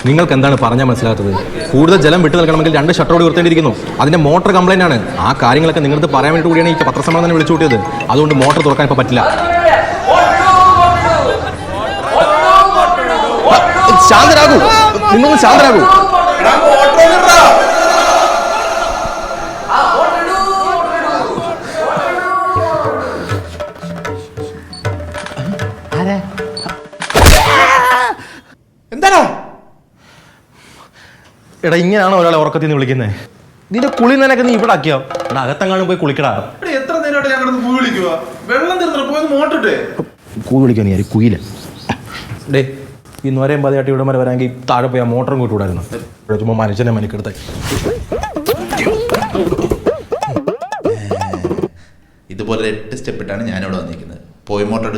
നിങ്ങൾക്ക് എന്താണ് പറഞ്ഞാൽ മനസ്സിലാത്തത്? കൂടുതൽ ജലം വിട്ടു നൽകണമെങ്കിൽ 2 ഷട്ടറോട് ഉയർത്തേണ്ടിയിരിക്കുന്നു. അതിന്റെ മോട്ടോർ കംപ്ലൈന്റ് ആണ്. ആ കാര്യങ്ങളൊക്കെ നിങ്ങൾക്ക് പറയാൻ വേണ്ടി കൂടിയാണ് ഈ പത്രസമ്മേളനം തന്നെ വിളിച്ചു കൂട്ടിയത്. അതുകൊണ്ട് മോട്ടോർ തുറക്കാൻ ഇപ്പോൾ പറ്റില്ല. ശാന്തരാകൂ, നിങ്ങൾ ശാന്തരാകൂ. എന്താണോ എടാ, ഇങ്ങനെയാണോ ഒരാളെ ഉറക്കത്തിൽ നിന്ന് വിളിക്കുന്നത്? നിന്റെ കുളി നനക്ക് നീ ഇവിടെ ആക്കിയോ? എടാ, അകത്തെങ്ങാനും പോയി കുളിക്കടാ. എത്ര നേരമായിട്ട് ഞാൻ കിടന്ന് പോയി വിളിക്കുക? വെള്ളം തീർന്നു പോയി മോട്ടിട്ടെ കൂ വിളിക്കാൻ നീ കുയില. ഡേ, ഈ നോരയും പതിയാട്ടി ഇവിടെ വരെ വരാമെങ്കിൽ താഴെ പോയി ആ മോട്ടറും കൂട്ടുകൂടായിരുന്നു. ഇവിടെ ചുമ്മാ മനുഷ്യനെ മനക്കെടുത്ത്. ഇതുപോലെ 8 സ്റ്റെപ്പ് ഇട്ടാണ് ഞാനിവിടെ വന്നിരിക്കുന്നത്. പോയി മോട്ടർ